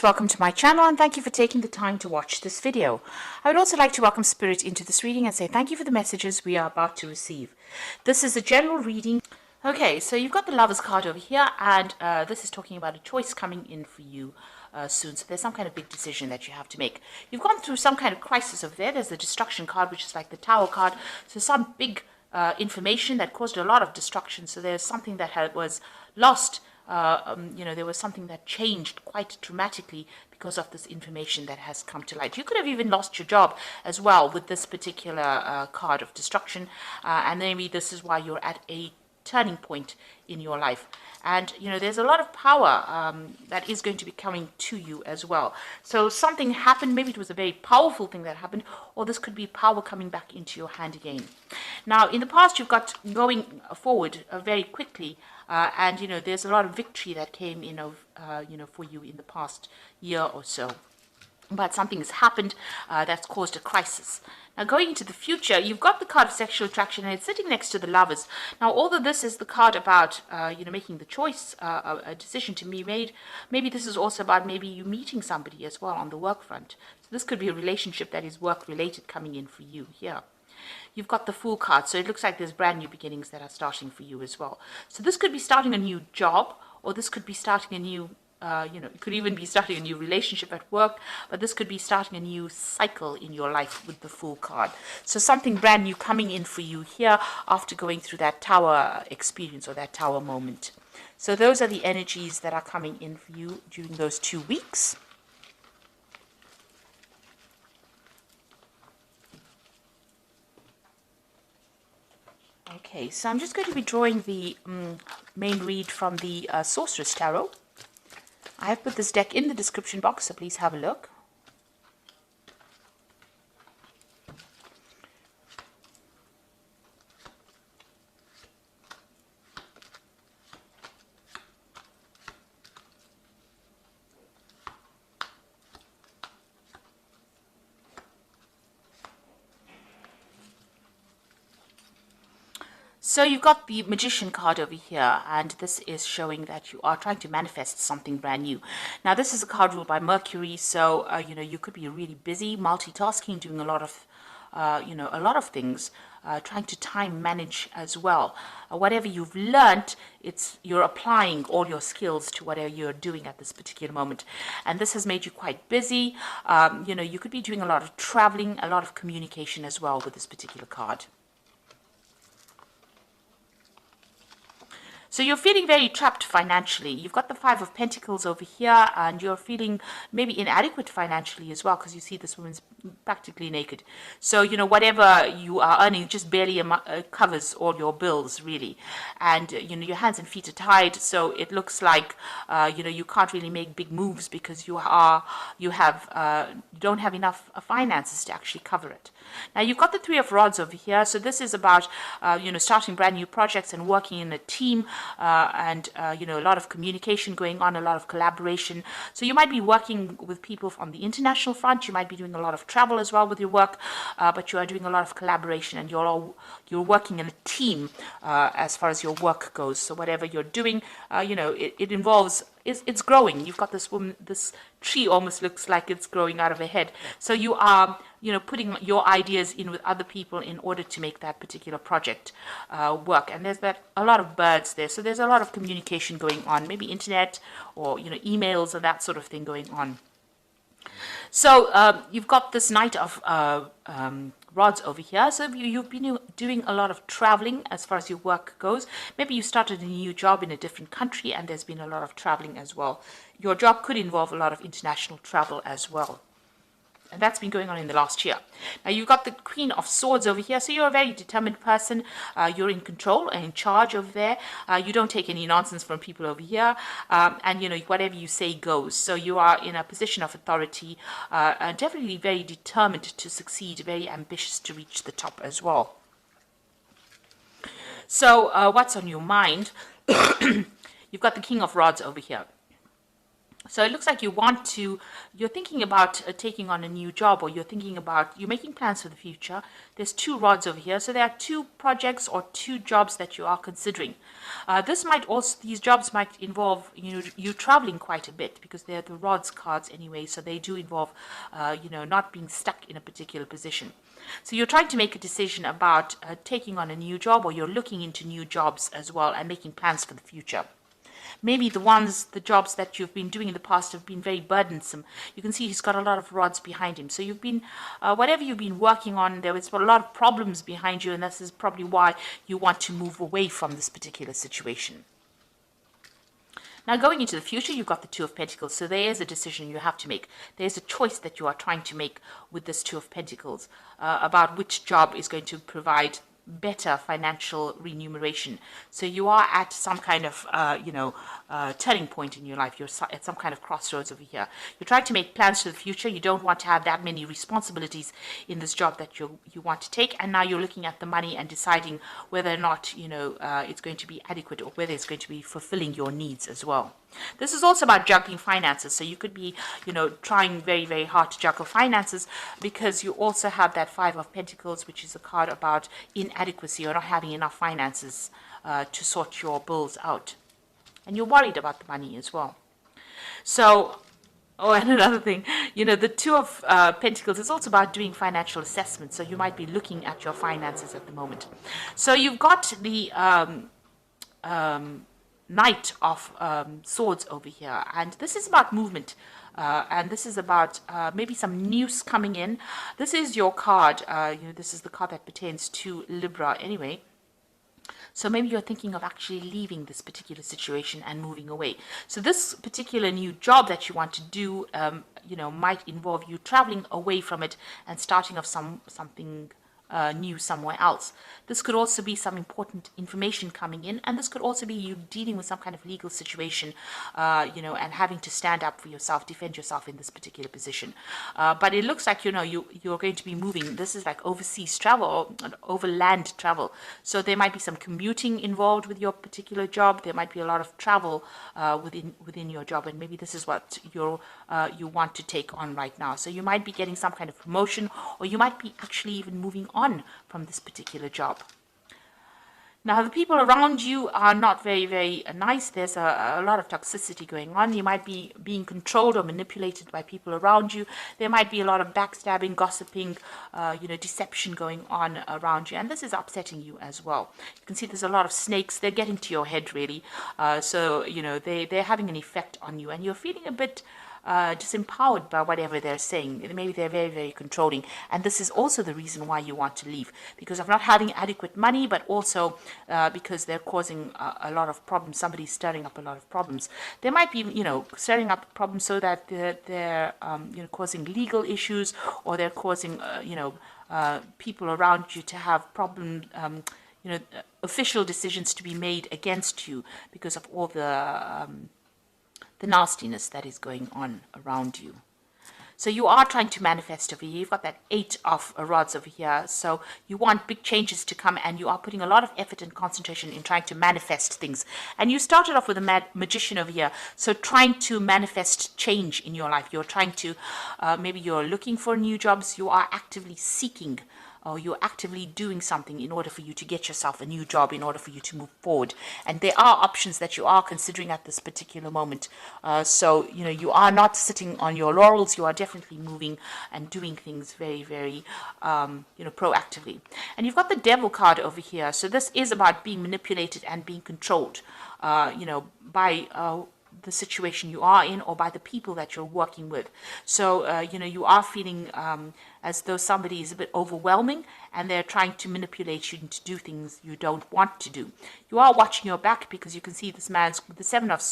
Welcome to my channel and thank you for taking the time to watch this video. I would also like to welcome Spirit into this reading and say thank you for the messages we are about to receive. This is a general reading. Okay, so you've got the Lovers card over here, and this is talking about a choice coming in for you soon. So there's some kind of big decision that you have to make. You've gone through some kind of crisis over there. There's the Destruction card, which is like the Tower card. So some big information that caused a lot of destruction. So there's something that was lost. There was something that changed quite dramatically because of this information that has come to light. You could have even lost your job as well with this particular card of destruction, and maybe this is why you're at a turning point in your life. And there's a lot of power that is going to be coming to you as well. So something happened, maybe it was a very powerful thing that happened, or this could be power coming back into your hand again. Now in the past, you've got going forward very quickly, and there's a lot of victory that came in for you in the past year or so. But something has happened that's caused a crisis. Now, going into the future, you've got the card of sexual attraction, and it's sitting next to the Lovers. Now, although this is the card about, making the choice, a decision to be made, maybe this is also about maybe you meeting somebody as well on the work front. So this could be a relationship that is work-related coming in for you here. You've got the Fool card, so it looks like there's brand new beginnings that are starting for you as well. So this could be starting a new job, or this could be starting a new it could even be starting a new relationship at work, but this could be starting a new cycle in your life with the Fool card. So something brand new coming in for you here after going through that Tower experience or that Tower moment. So those are the energies that are coming in for you during those 2 weeks. Okay, so I'm just going to be drawing the main read from the Sorceress Tarot. I have put this deck in the description box, so please have a look. So you've got the Magician card over here, and this is showing that you are trying to manifest something brand new. Now, this is a card ruled by Mercury, so you could be really busy, multitasking, doing a lot of things, trying to time manage as well. Whatever you've learned, you're applying all your skills to whatever you're doing at this particular moment, and this has made you quite busy. You could be doing a lot of traveling, a lot of communication as well with this particular card. So you're feeling very trapped financially. You've got the Five of Pentacles over here, and you're feeling maybe inadequate financially as well, because you see this woman's practically naked. So, whatever you are earning just barely covers all your bills, really. And, your hands and feet are tied, so it looks like, you can't really make big moves because you don't have enough finances to actually cover it. Now, you've got the Three of Rods over here, so this is about, starting brand new projects and working in a team, and a lot of communication going on, a lot of collaboration. So you might be working with people on the international front. You might be doing a lot of travel as well with your work, but you are doing a lot of collaboration, and you're working in a team as far as your work goes. So whatever you're doing, it involves. It's growing. You've got this woman, this tree almost looks like it's growing out of her head. So you are, putting your ideas in with other people in order to make that particular project work. And there's a lot of birds there. So there's a lot of communication going on, maybe internet or, emails and that sort of thing going on. So you've got this Knight of Rods over here. So you've been doing a lot of traveling as far as your work goes. Maybe you started a new job in a different country, and there's been a lot of traveling as well. Your job could involve a lot of international travel as well. And that's been going on in the last year. Now, you've got the Queen of Swords over here. So you're a very determined person. You're in control and in charge over there. You don't take any nonsense from people over here. And, whatever you say goes. So you are in a position of authority, definitely very determined to succeed, very ambitious to reach the top as well. So what's on your mind? You've got the King of Rods over here. So it looks like you're thinking about taking on a new job, or you're making plans for the future. There's two rods over here. So there are two projects or two jobs that you are considering. These jobs might involve, you traveling quite a bit, because they're the rods cards anyway. So they do involve, not being stuck in a particular position. So you're trying to make a decision about taking on a new job, or you're looking into new jobs as well and making plans for the future. Maybe the jobs that you've been doing in the past have been very burdensome. You can see he's got a lot of rods behind him. So whatever you've been working on, there was a lot of problems behind you, and this is probably why you want to move away from this particular situation. Now, going into the future, you've got the Two of Pentacles. So there is a decision you have to make. There's a choice that you are trying to make with this Two of Pentacles about which job is going to provide better financial remuneration. So you are at some kind of turning point in your life. You're at some kind of crossroads over here. You're trying to make plans for the future. You don't want to have that many responsibilities in this job that you want to take, and now you're looking at the money and deciding whether or not it's going to be adequate, or whether it's going to be fulfilling your needs as well. This is also about juggling finances. So you could be, trying very, very hard to juggle finances, because you also have that Five of Pentacles, which is a card about inadequacy, or not having enough finances to sort your bills out. And you're worried about the money as well. So, and another thing, the Two of Pentacles is also about doing financial assessments. So you might be looking at your finances at the moment. So you've got the Knight of Swords over here, and this is about movement, and this is about maybe some news coming in. This is your card. This is the card that pertains to Libra anyway. So maybe you're thinking of actually leaving this particular situation and moving away. So this particular new job that you want to do, might involve you traveling away from it and starting off something new somewhere else. This could also be some important information coming in, and this could also be you dealing with some kind of legal situation, and having to stand up for yourself, defend yourself in this particular position. But it looks like you're going to be moving. This is like overseas travel, or overland travel. So there might be some commuting involved with your particular job. There might be a lot of travel within your job, and maybe this is what you want to take on right now. So you might be getting some kind of promotion, or you might be actually even moving on from this particular job. Now, the people around you are not very, very nice. There's a lot of toxicity going on. You might be being controlled or manipulated by people around you. There might be a lot of backstabbing, gossiping, deception going on around you. And this is upsetting you as well. You can see there's a lot of snakes. They're getting to your head, really. They're having an effect on you. And you're feeling a bit disempowered by whatever they're saying. Maybe they're very, very controlling. And this is also the reason why you want to leave, because of not having adequate money, but also because they're causing a lot of problems. Somebody's stirring up a lot of problems. They might be, stirring up problems so that they're causing legal issues, or they're causing, people around you to have problems, official decisions to be made against you because of all the nastiness that is going on around you. So you are trying to manifest over here. You've got that Eight of Rods over here. So you want big changes to come, and you are putting a lot of effort and concentration in trying to manifest things. And you started off with a Magician over here. So trying to manifest change in your life. You're trying to, maybe you're looking for new jobs. You are actively seeking, or you're actively doing something in order for you to get yourself a new job, in order for you to move forward. And there are options that you are considering at this particular moment. So, you are not sitting on your laurels. You are definitely moving and doing things very, very, proactively. And you've got the Devil card over here. So this is about being manipulated and being controlled, by the situation you are in, or by the people that you're working with. So, you are feeling as though somebody is a bit overwhelming, and they're trying to manipulate you to do things you don't want to do. You are watching your back, because you can see this man's with the Seven of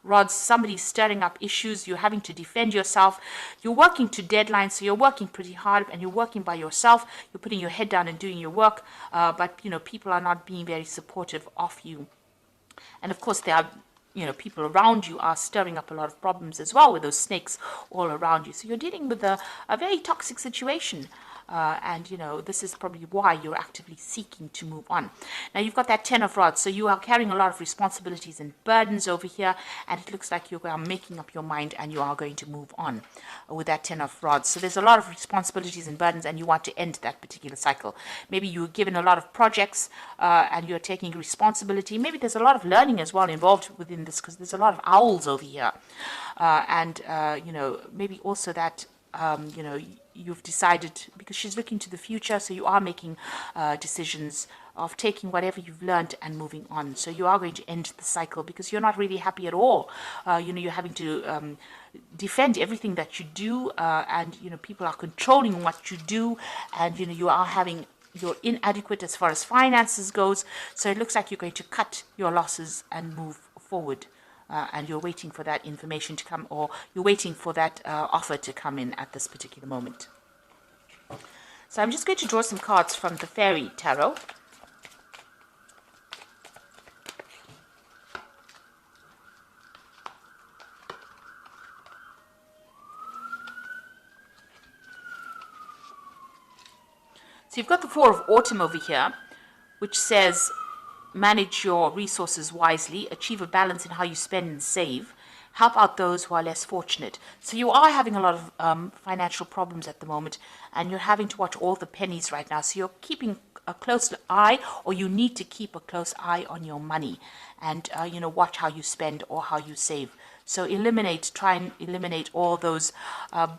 Rods. Somebody's stirring up issues. You're having to defend yourself. You're working to deadlines, so you're working pretty hard, and you're working by yourself. You're putting your head down and doing your work, but people are not being very supportive of you. And of course, there are people around you are stirring up a lot of problems as well, with those snakes all around you. So you're dealing with a very toxic situation. and this is probably why you're actively seeking to move on. Now you've got that 10 of rods, so you are carrying a lot of responsibilities and burdens over here, and it looks like you are making up your mind and you are going to move on with that 10 of rods. So there's a lot of responsibilities and burdens, and you want to end that particular cycle. Maybe you were given a lot of projects and you're taking responsibility. Maybe there's a lot of learning as well involved within this, because there's a lot of owls over here, and maybe also that you've decided, because she's looking to the future, so you are making decisions of taking whatever you've learned and moving on. So you are going to end the cycle because you're not really happy at all. You're having to defend everything that you do, and people are controlling what you do, and you're inadequate as far as finances goes. So it looks like you're going to cut your losses and move forward. And you're waiting for that information to come, or you're waiting for that offer to come in at this particular moment. So I'm just going to draw some cards from the Fairy Tarot. So you've got the Four of Autumn over here, which says, manage your resources wisely, achieve a balance in how you spend and save, help out those who are less fortunate. So you are having a lot of financial problems at the moment, and you're having to watch all the pennies right now. So you're keeping a close eye, or you need to keep a close eye on your money, and watch how you spend or how you save. So try and eliminate all those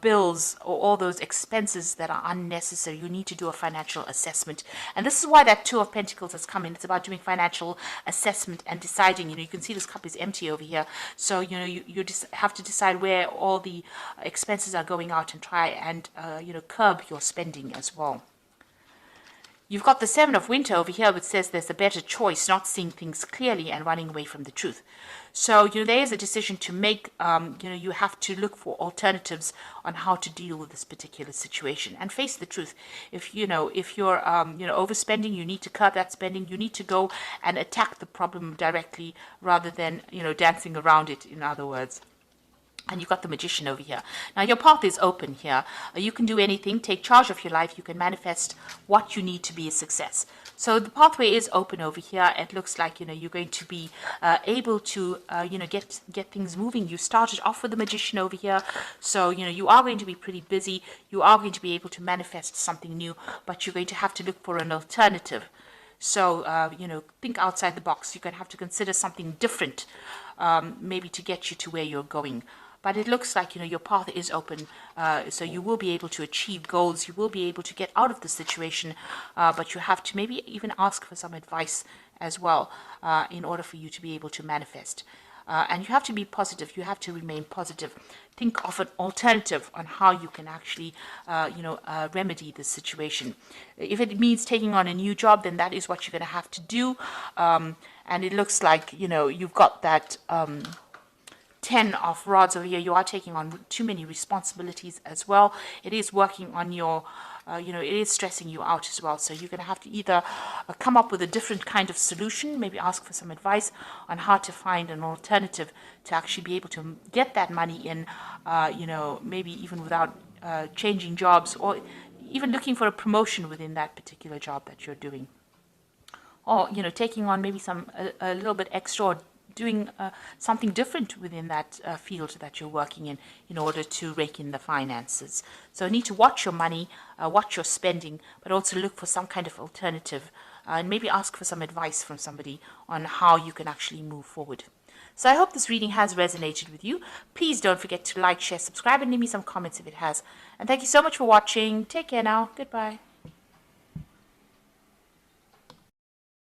bills or all those expenses that are unnecessary. You need to do a financial assessment. And this is why that Two of Pentacles has come in. It's about doing financial assessment and deciding, you can see this cup is empty over here. So, you just have to decide where all the expenses are going out, and try and, curb your spending as well. You've got the Seven of Winter over here, which says there's a better choice, not seeing things clearly and running away from the truth. So, there is a decision to make. You have to look for alternatives on how to deal with this particular situation and face the truth. If you're overspending, you need to curb that spending. You need to go and attack the problem directly rather than, dancing around it, in other words. And you've got the Magician over here. Now, your path is open here. You can do anything. Take charge of your life. You can manifest what you need to be a success. So the pathway is open over here. It looks like, you're going to be able to, get things moving. You started off with the Magician over here. So, you are going to be pretty busy. You are going to be able to manifest something new, but you're going to have to look for an alternative. So, think outside the box. You're going to have to consider something different, maybe to get you to where you're going. But it looks like, your path is open, so you will be able to achieve goals. You will be able to get out of the situation, but you have to maybe even ask for some advice as well in order for you to be able to manifest. And you have to be positive. You have to remain positive. Think of an alternative on how you can actually, remedy this situation. If it means taking on a new job, then that is what you're going to have to do. And it looks like, you've got that 10 of rods over here. You are taking on too many responsibilities as well. It is working on your, it is stressing you out as well. So you're going to have to either come up with a different kind of solution, maybe ask for some advice on how to find an alternative to actually be able to get that money in, maybe even without changing jobs, or even looking for a promotion within that particular job that you're doing. Or, taking on maybe a little bit extra, or doing something different within that field that you're working in order to rake in the finances. So you need to watch your money, watch your spending, but also look for some kind of alternative, and maybe ask for some advice from somebody on how you can actually move forward. So I hope this reading has resonated with you. Please don't forget to like, share, subscribe, and leave me some comments if it has. And thank you so much for watching. Take care now. Goodbye.